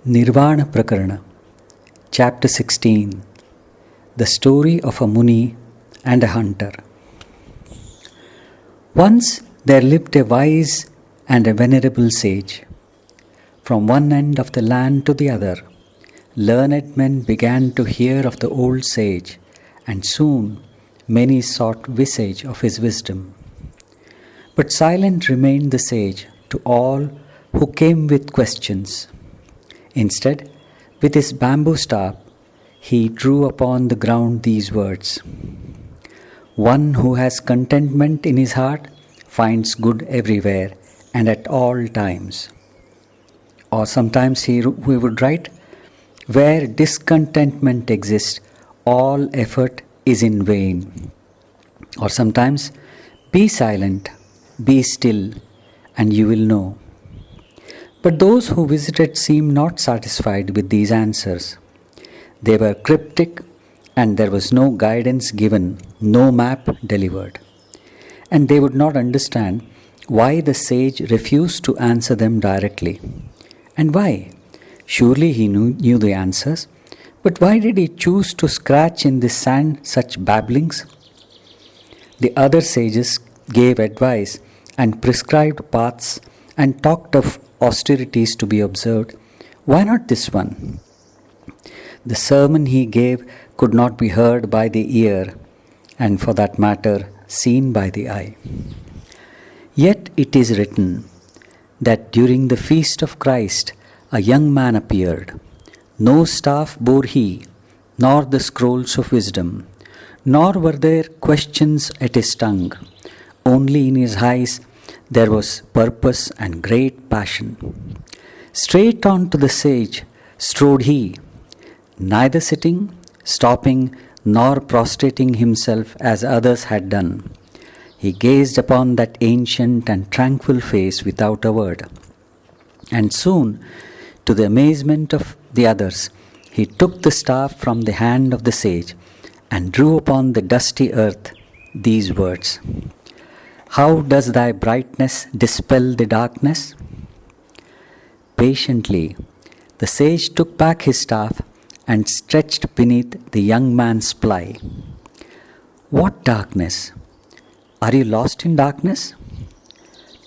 Nirvana Prakarana, Chapter 16. The Story of a Muni and a Hunter. Once there lived a wise and a venerable sage. From one end of the land to the other, learned men began to hear of the old sage, and soon many sought visage of his wisdom. But silent remained the sage to all who came with questions. Instead, with his bamboo staff, he drew upon the ground these words: "One who has contentment in his heart finds good everywhere and at all times." Or sometimes he would write, "Where discontentment exists, all effort is in vain." Or sometimes, "Be silent, be still, and you will know." But those who visited seemed not satisfied with these answers. They were cryptic, and there was no guidance given, no map delivered. And they would not understand why the sage refused to answer them directly. And why? Surely he knew the answers, but why did he choose to scratch in the sand such babblings? The other sages gave advice and prescribed paths and talked of austerities to be observed. Why not this one? The sermon he gave could not be heard by the ear, and for that matter, seen by the eye. Yet it is written that during the feast of Christ, a young man appeared. No staff bore he, nor the scrolls of wisdom, nor were there questions at his tongue. Only in his eyes there was purpose and great passion. Straight on to the sage strode he, neither sitting, stopping, nor prostrating himself as others had done. He gazed upon that ancient and tranquil face without a word. And soon, to the amazement of the others, he took the staff from the hand of the sage and drew upon the dusty earth these words: "How does thy brightness dispel the darkness?" Patiently, the sage took back his staff and stretched beneath the young man's ply. "What darkness? Are you lost in darkness?"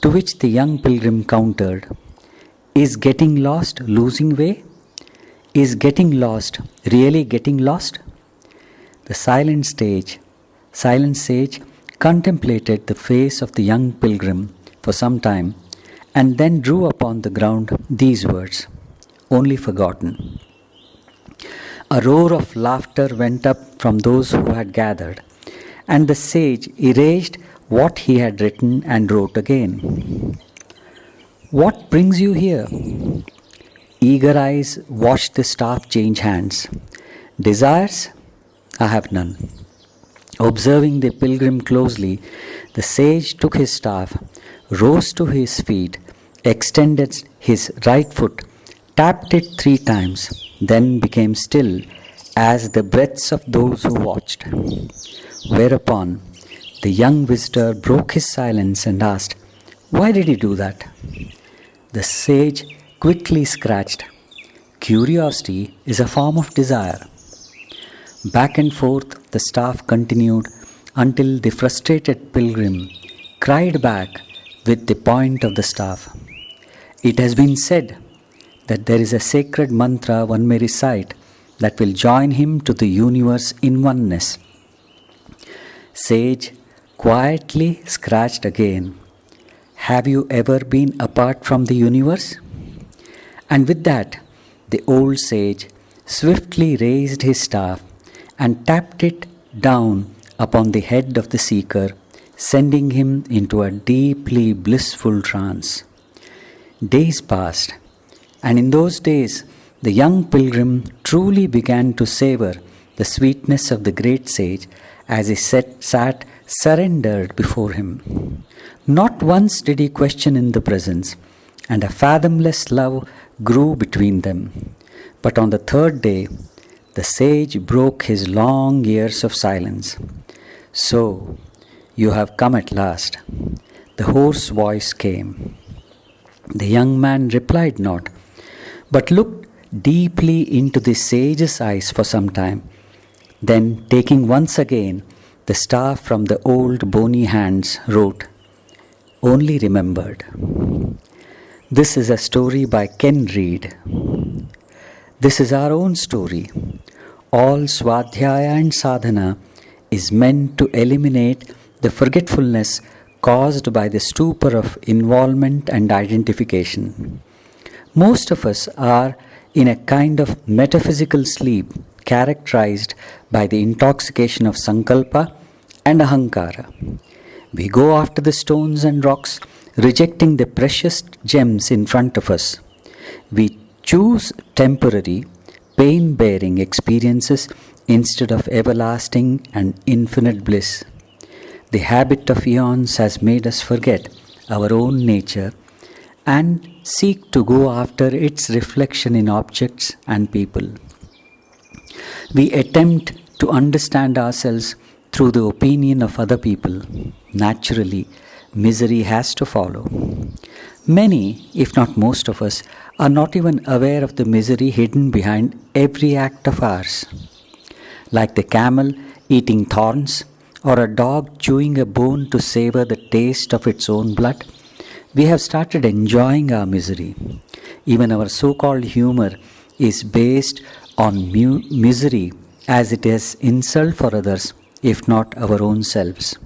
To which the young pilgrim countered, "Is getting lost losing way? Is getting lost really getting lost?" The silent sage contemplated the face of the young pilgrim for some time, and then drew upon the ground these words, only forgotten. A roar of laughter went up from those who had gathered, and the sage erased what he had written and wrote again. "What brings you here?" Eager eyes watched the staff change hands. "Desires? I have none." Observing the pilgrim closely, the sage took his staff, rose to his feet, extended his right foot, tapped it 3 times, then became still as the breaths of those who watched. Whereupon the young visitor broke his silence and asked, "Why did he do that?" The sage quickly scratched. Curiosity is a form of desire. Back and forth the staff continued until the frustrated pilgrim cried back with the point of the staff. It has been said that there is a sacred mantra one may recite that will join him to the universe in oneness. Sage quietly scratched again. "Have you ever been apart from the universe?" And with that, the old sage swiftly raised his staff and tapped it down upon the head of the seeker, sending him into a deeply blissful trance. Days passed, and in those days the young pilgrim truly began to savor the sweetness of the great sage as he sat surrendered before him. Not once did he question in the presence, and a fathomless love grew between them. But on the 3rd day, the sage broke his long years of silence. "So, you have come at last." The hoarse voice came. The young man replied not, but looked deeply into the sage's eyes for some time, then taking once again the staff from the old bony hands, wrote, "Only remembered." This is a story by Ken Reed. This is our own story. All Swadhyaya and Sadhana is meant to eliminate the forgetfulness caused by the stupor of involvement and identification. Most of us are in a kind of metaphysical sleep characterized by the intoxication of sankalpa and ahankara. We go after the stones and rocks, rejecting the precious gems in front of us. We choose temporary, pain-bearing experiences instead of everlasting and infinite bliss. The habit of eons has made us forget our own nature and seek to go after its reflection in objects and people. We attempt to understand ourselves through the opinion of other people. Naturally, misery has to follow. Many, if not most of us, are not even aware of the misery hidden behind every act of ours. Like the camel eating thorns or a dog chewing a bone to savor the taste of its own blood, we have started enjoying our misery. Even our so-called humor is based on misery, as it is insult for others, if not our own selves.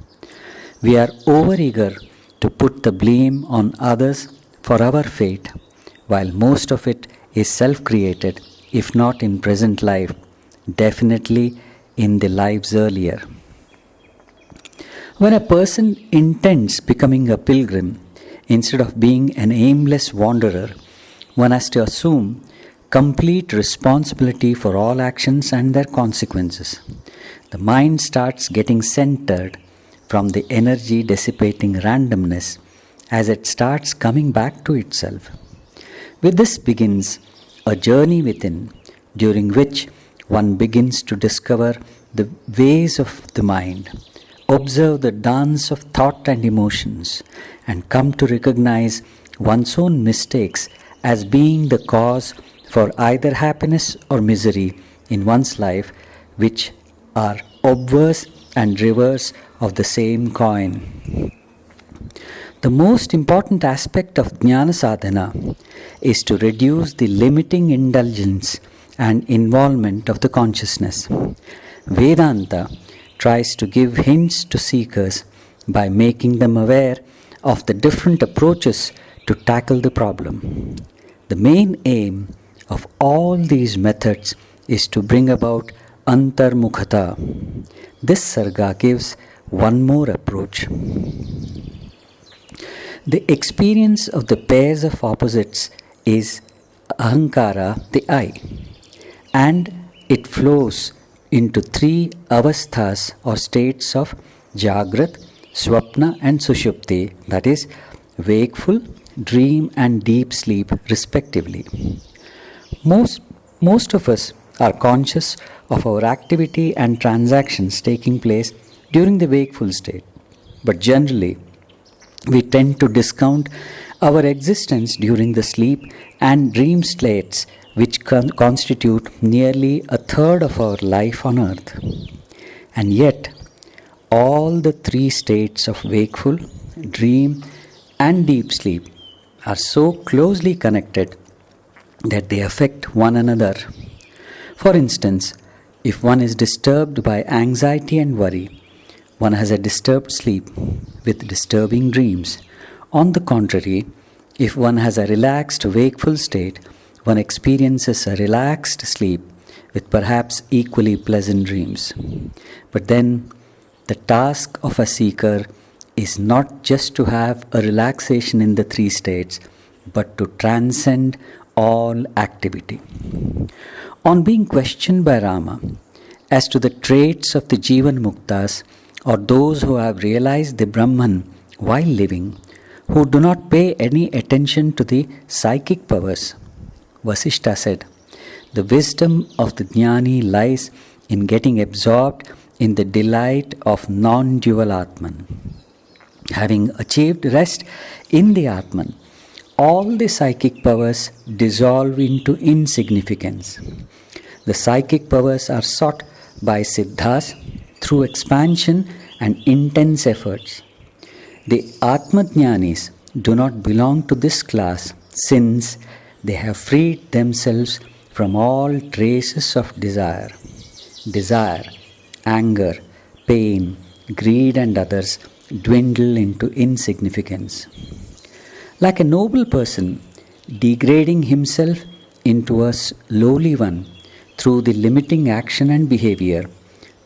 We are overeager to put the blame on others for our fate, while most of it is self-created, if not in present life, definitely in the lives earlier. When a person intends becoming a pilgrim, instead of being an aimless wanderer, one has to assume complete responsibility for all actions and their consequences. The mind starts getting centered from the energy dissipating randomness as it starts coming back to itself. With this begins a journey within, during which one begins to discover the ways of the mind, observe the dance of thought and emotions, and come to recognize one's own mistakes as being the cause for either happiness or misery in one's life, which are obverse and reverse of the same coin. The most important aspect of jnana sadhana is to reduce the limiting indulgence and involvement of the consciousness. Vedanta tries to give hints to seekers by making them aware of the different approaches to tackle the problem. The main aim of all these methods is to bring about antarmukhata. This sarga gives one more approach. The experience of the pairs of opposites is ahankara, the I, and it flows into three avasthas or states of jagrat, swapna and sushupti, that is, wakeful, dream and deep sleep respectively. Most of us are conscious of our activity and transactions taking place during the wakeful state, but generally we tend to discount our existence during the sleep and dream states, which constitute nearly a third of our life on earth. And yet, all the three states of wakeful, dream and deep sleep are so closely connected that they affect one another. For instance, if one is disturbed by anxiety and worry, one has a disturbed sleep with disturbing dreams. On the contrary, if one has a relaxed wakeful state, one experiences a relaxed sleep with perhaps equally pleasant dreams. But then, the task of a seeker is not just to have a relaxation in the three states, but to transcend all activity. On being questioned by Rama as to the traits of the Jivan Muktas, or those who have realized the Brahman while living, who do not pay any attention to the psychic powers, Vasishtha said, "The wisdom of the jnani lies in getting absorbed in the delight of non-dual Atman. Having achieved rest in the Atman, all the psychic powers dissolve into insignificance. The psychic powers are sought by siddhas through expansion and intense efforts. The Atmajnanis do not belong to this class since they have freed themselves from all traces of desire. Desire, anger, pain, greed, and others dwindle into insignificance. Like a noble person degrading himself into a lowly one through the limiting action and behavior,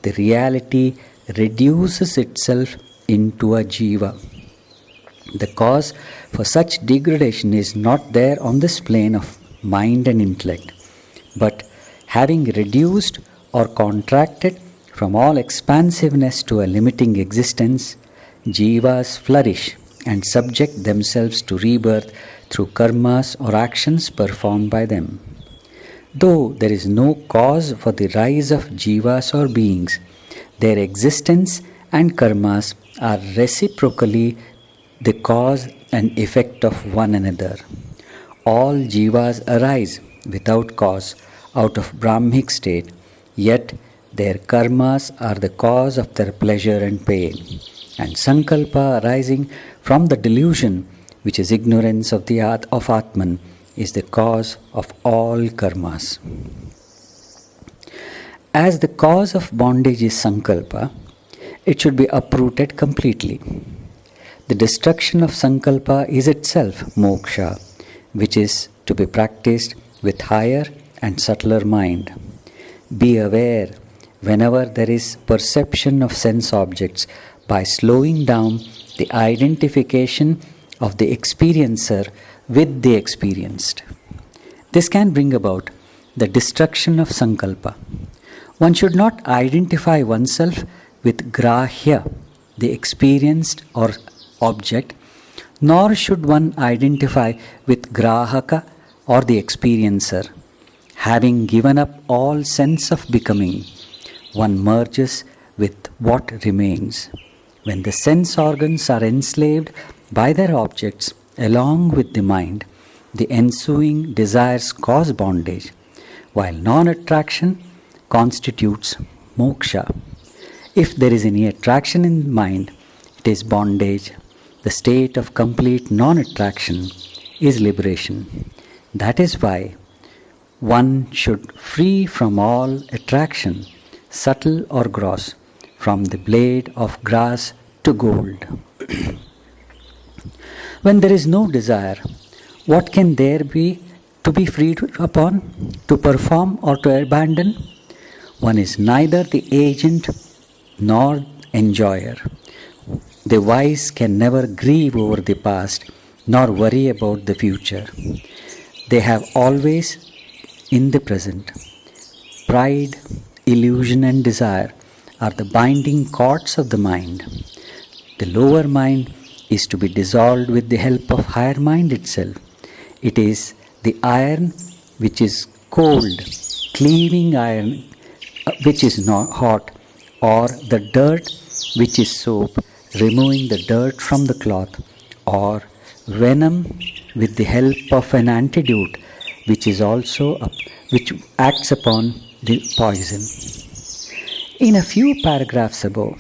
the reality reduces itself into a jiva. The cause for such degradation is not there on this plane of mind and intellect, but having reduced or contracted from all expansiveness to a limiting existence, jivas flourish and subject themselves to rebirth through karmas or actions performed by them. Though there is no cause for the rise of jivas or beings, their existence and karmas are reciprocally the cause and effect of one another. All jivas arise without cause out of Brahmic state, yet their karmas are the cause of their pleasure and pain. And sankalpa arising from the delusion, which is ignorance of Atman, is the cause of all karmas. As the cause of bondage is sankalpa, it should be uprooted completely. The destruction of sankalpa is itself moksha, which is to be practiced with higher and subtler mind. Be aware whenever there is perception of sense objects by slowing down the identification of the experiencer with the experienced. This can bring about the destruction of sankalpa. One should not identify oneself with grahya, the experienced or object, nor should one identify with grahaka or the experiencer. Having given up all sense of becoming, one merges with what remains. When the sense organs are enslaved by their objects along with the mind, the ensuing desires cause bondage, while non-attraction constitutes moksha. If there is any attraction in mind, it is bondage. The state of complete non-attraction is liberation. That is why one should free from all attraction, subtle or gross, from the blade of grass to gold. When there is no desire, what can there be to be freed upon, to perform or to abandon? One is neither the agent nor enjoyer. The wise can never grieve over the past nor worry about the future. They have always in the present. Pride, illusion, and desire are the binding cords of the mind. The lower mind is to be dissolved with the help of higher mind itself. It is the iron which is cold, cleaving iron which is not hot, or the dirt which is soap, removing the dirt from the cloth, or venom with the help of an antidote which acts upon the poison. In a few paragraphs above,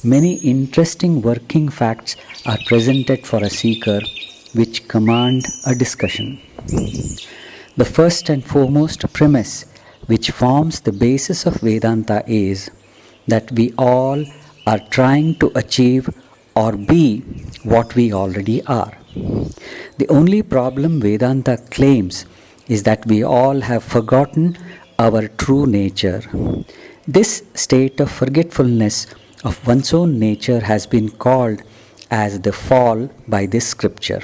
many interesting working facts are presented for a seeker which command a discussion. The first and foremost premise which forms the basis of Vedanta is that we all are trying to achieve or be what we already are. The only problem Vedanta claims is that we all have forgotten our true nature. This state of forgetfulness of one's own nature has been called as the fall by this scripture.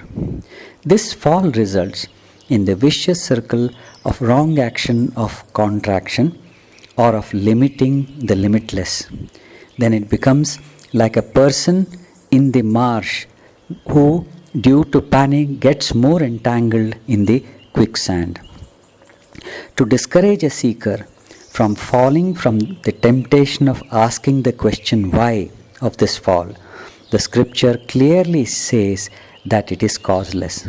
This fall results in the vicious circle of wrong action of contraction or of limiting the limitless. Then it becomes like a person in the marsh who, due to panic, gets more entangled in the quicksand. To discourage a seeker from falling from the temptation of asking the question why of this fall, the scripture clearly says that it is causeless.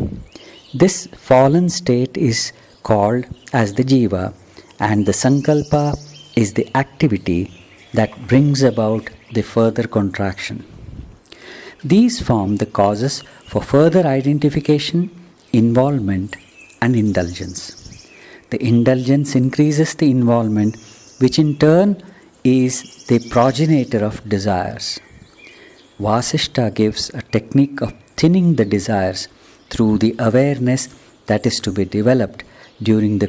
This fallen state is called as the jiva, and the sankalpa is the activity that brings about the further contraction. These form the causes for further identification, involvement, and indulgence. The indulgence increases the involvement, which in turn is the progenitor of desires. Vasishtha gives a technique of thinning the desires through the awareness that is to be developed during the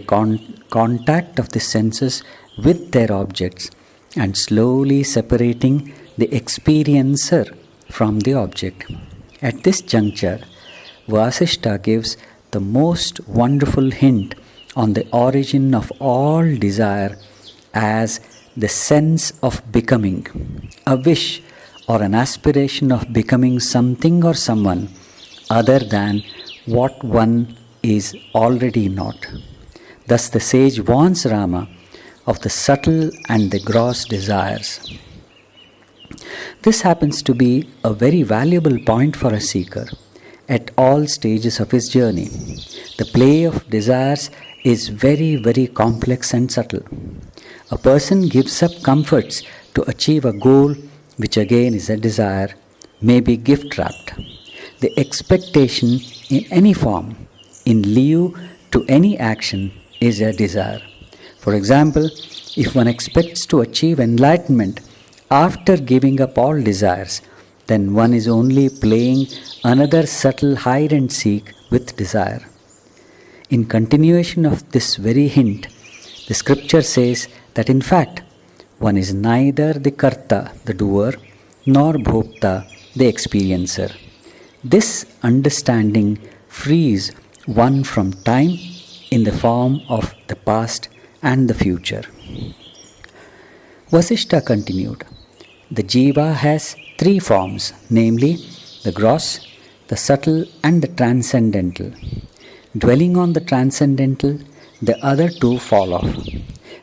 contact of the senses with their objects and slowly separating the experiencer from the object. At this juncture, Vasishtha gives the most wonderful hint on the origin of all desire as the sense of becoming, a wish or an aspiration of becoming something or someone other than what one is already not. Thus the sage warns Rama of the subtle and the gross desires. This happens to be a very valuable point for a seeker at all stages of his journey. The play of desires is very, very complex and subtle. A person gives up comforts to achieve a goal which again is a desire, may be gift wrapped. The expectation in any form, in lieu to any action, is a desire. For example, if one expects to achieve enlightenment after giving up all desires, then one is only playing another subtle hide and seek with desire. In continuation of this very hint, the scripture says that in fact, one is neither the karta, the doer, nor bhokta, the experiencer. This understanding frees one from time in the form of the past and the future. Vasishtha continued, the jiva has three forms, namely the gross, the subtle, and the transcendental. Dwelling on the transcendental, the other two fall off.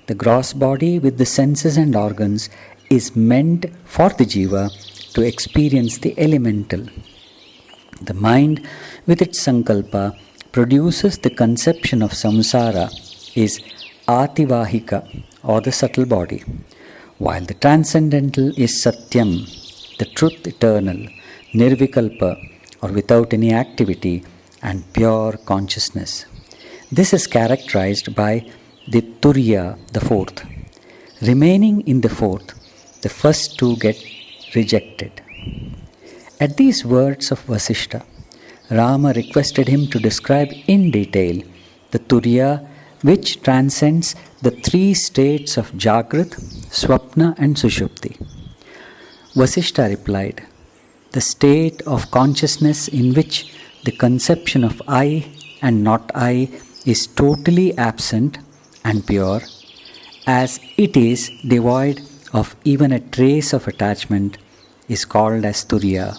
The gross body with the senses and organs is meant for the jiva to experience the elemental. The mind with its sankalpa produces the conception of samsara is ativahika or the subtle body, while the transcendental is satyam, the truth eternal, nirvikalpa or without any activity and pure consciousness. This is characterized by the Turiya, the fourth. Remaining in the fourth, the first two get rejected. At these words of Vasishtha, Rama requested him to describe in detail the Turiya which transcends the three states of Jagrat, Swapna and Sushupti. Vasishtha replied, the state of consciousness in which the conception of I and not I is totally absent and pure, as it is devoid of even a trace of attachment, is called as Turiya.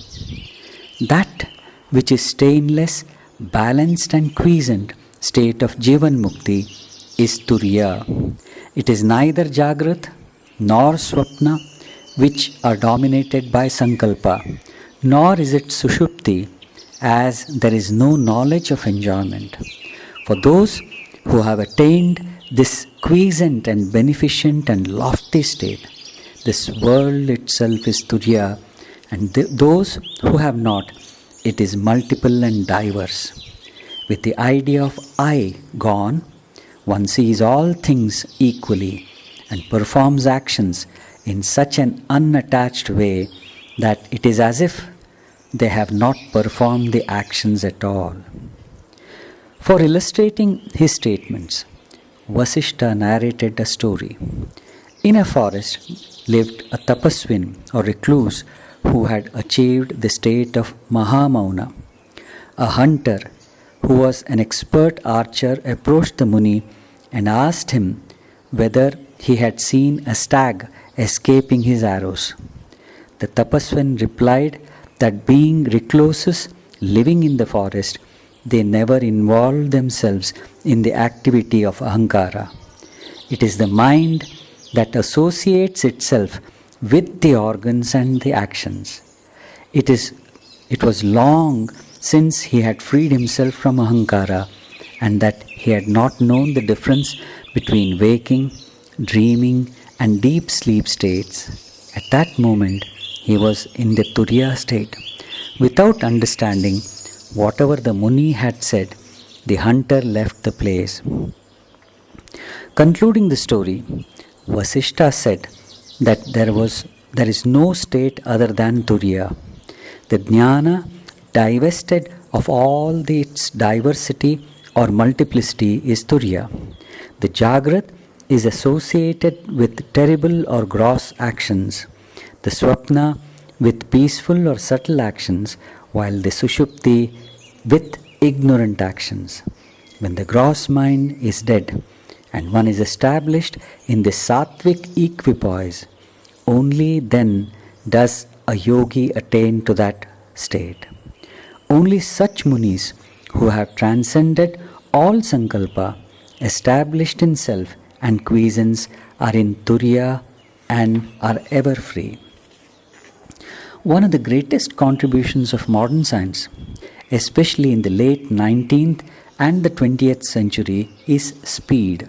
That which is stainless, balanced and quiescent state of Jivan Mukti is Turiya. It is neither Jagrat nor Swapna, which are dominated by Sankalpa, nor is it Sushupti, as there is no knowledge of enjoyment. For those who have attained this quiescent and beneficent and lofty state, this world itself is Turiya, and those who have not, it is multiple and diverse. With the idea of I gone, one sees all things equally and performs actions in such an unattached way that it is as if they have not performed the actions at all. For illustrating his statements, Vasishtha narrated a story. In a forest lived a tapaswin or recluse who had achieved the state of Mahamauna. A hunter who was an expert archer approached the Muni and asked him whether he had seen a stag escaping his arrows. The tapaswin replied that being recluses living in the forest, they never involve themselves in the activity of ahankara. It is the mind that associates itself with the organs and the actions. It was long since he had freed himself from Ahankara and that he had not known the difference between waking, dreaming, and deep sleep states. At that moment, he was in the Turiya state. Without understanding whatever the Muni had said, the hunter left the place. Concluding the story, Vasishta said that there is no state other than Turiya. The Jnana, divested of all its diversity or multiplicity, is Turiya. The Jagrat is associated with terrible or gross actions, the Swapna with peaceful or subtle actions, while the Sushupti with ignorant actions. When the gross mind is dead and one is established in the Sattvic equipoise, only then does a yogi attain to that state. Only such munis who have transcended all sankalpa, established in self and quiescence, are in Turiya and are ever free. One of the greatest contributions of modern science, especially in the late 19th and the 20th century, is speed.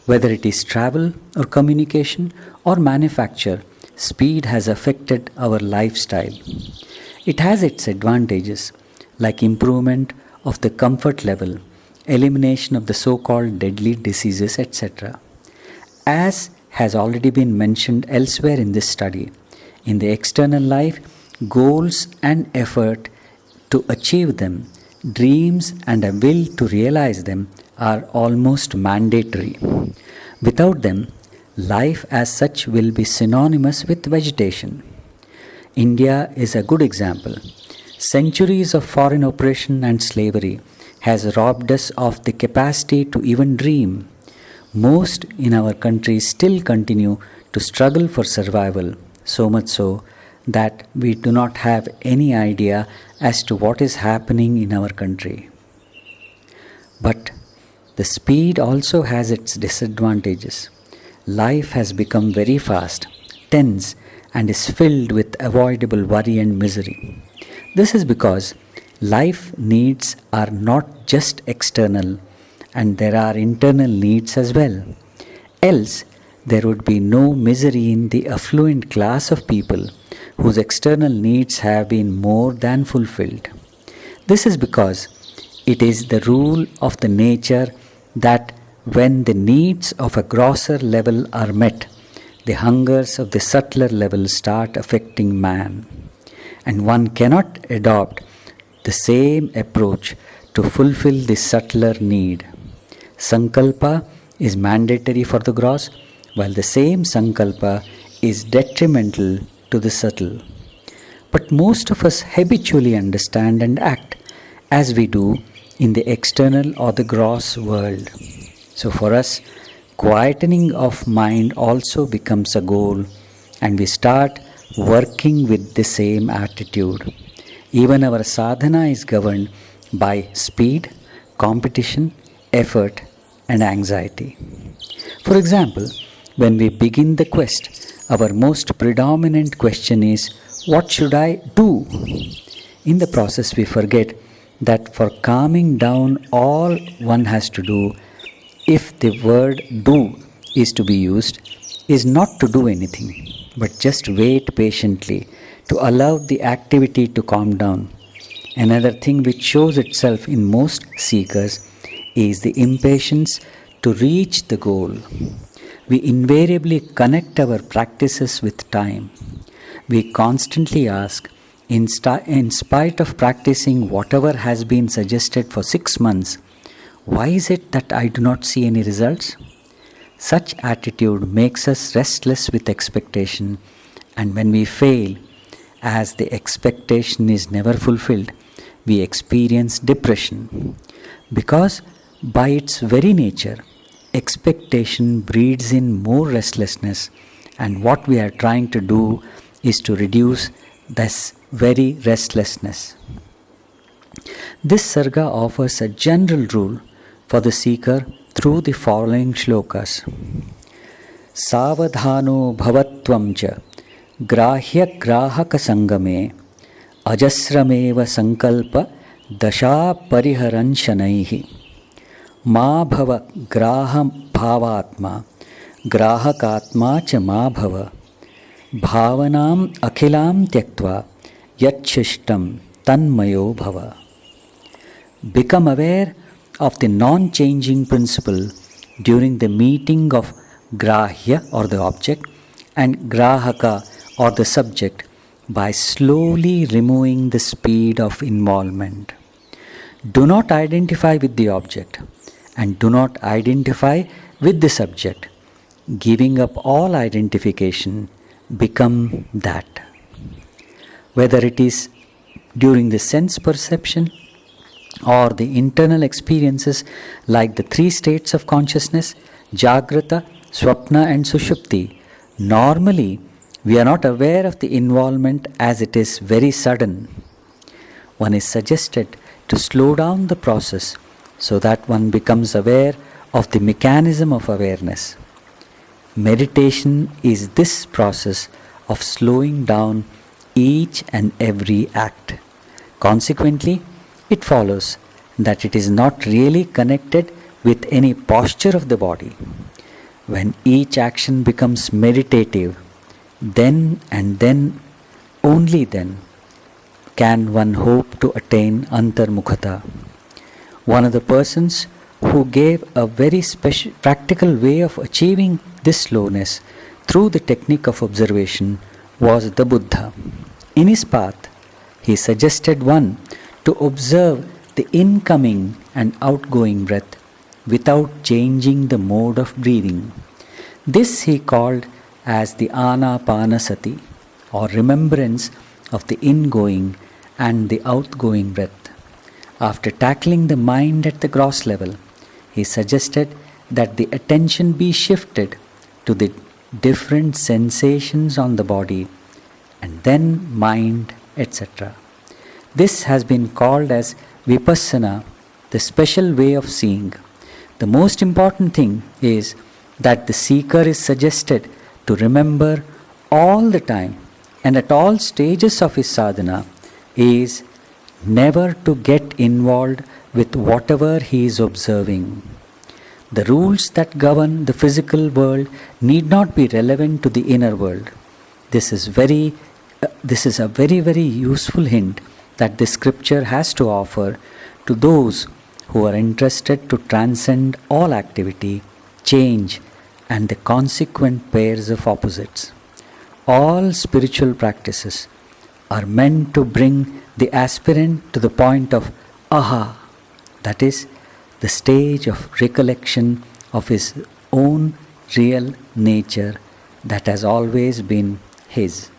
Whether it is travel or communication or manufacture, speed has affected our lifestyle. It has its advantages, like improvement of the comfort level, elimination of the so-called deadly diseases, etc. As has already been mentioned elsewhere in this study, in the external life, goals and effort to achieve them, dreams and a will to realize them are almost mandatory. Without them, life as such will be synonymous with vegetation. India is a good example. Centuries of foreign oppression and slavery has robbed us of the capacity to even dream. Most in our country still continue to struggle for survival, so much so that we do not have any idea as to what is happening in our country. But the speed also has its disadvantages. Life has become very fast, tense, and is filled with avoidable worry and misery. This is because life needs are not just external, and there are internal needs as well. Else, there would be no misery in the affluent class of people whose external needs have been more than fulfilled. This is because it is the rule of the nature that when the needs of a grosser level are met, the hungers of the subtler level start affecting man, and one cannot adopt the same approach to fulfill the subtler need. Sankalpa is mandatory for the gross, while the same sankalpa is detrimental to the subtle. But most of us habitually understand and act as we do in the external or the gross world. So for us, quietening of mind also becomes a goal, and we start working with the same attitude. Even our sadhana is governed by speed, competition, effort, and anxiety. For example, when we begin the quest, our most predominant question is, what should I do? In the process, we forget that for calming down, all one has to do, if the word do is to be used, is not to do anything, but just wait patiently to allow the activity to calm down. Another thing which shows itself in most seekers is the impatience to reach the goal. We invariably connect our practices with time. We constantly ask, in spite of practicing whatever has been suggested for 6 months, why is it that I do not see any results? Such attitude makes us restless with expectation, and when we fail, as the expectation is never fulfilled, we experience depression. Because by its very nature, expectation breeds in more restlessness, and what we are trying to do is to reduce this very restlessness. This sarga offers a general rule for the seeker through the following shlokas. Savadhano bhavatvam cha grahya grahaka sangame ajasrameva sankalpa दशा परिहरन् शनैः मा भव ग्राहभावात्मा ग्राहकात्मा च मा भव भावनाम् अखिलां त्यक्त्वा यच्छिष्टं तन्मयो भव. Become aware of the non-changing principle during the meeting of grahya or the object and grahaka or the subject by slowly removing the speed of involvement. Do not identify with the object and do not identify with the subject. Giving up all identification, become that. Whether it is during the sense perception or the internal experiences like the three states of consciousness, Jagrata, Swapna and Sushupti, normally we are not aware of the involvement as it is very sudden. One is suggested to slow down the process so that one becomes aware of the mechanism of awareness. Meditation is this process of slowing down each and every act. Consequently, it follows that it is not really connected with any posture of the body. When each action becomes meditative, then and then, only then, can one hope to attain antarmukhata. One of the persons who gave a very special practical way of achieving this slowness through the technique of observation was the Buddha. In his path, he suggested one to observe the incoming and outgoing breath without changing the mode of breathing. This he called as the Anapanasati, or remembrance of the ingoing and the outgoing breath. After tackling the mind at the gross level, he suggested that the attention be shifted to the different sensations on the body and then mind, etc. This has been called as Vipassana, the special way of seeing. The most important thing is that the seeker is suggested to remember all the time and at all stages of his sadhana is never to get involved with whatever he is observing. The rules that govern the physical world need not be relevant to the inner world. This is a very, very useful hint that the scripture has to offer to those who are interested to transcend all activity, change, and the consequent pairs of opposites. All spiritual practices are meant to bring the aspirant to the point of aha, that is, the stage of recollection of his own real nature that has always been his.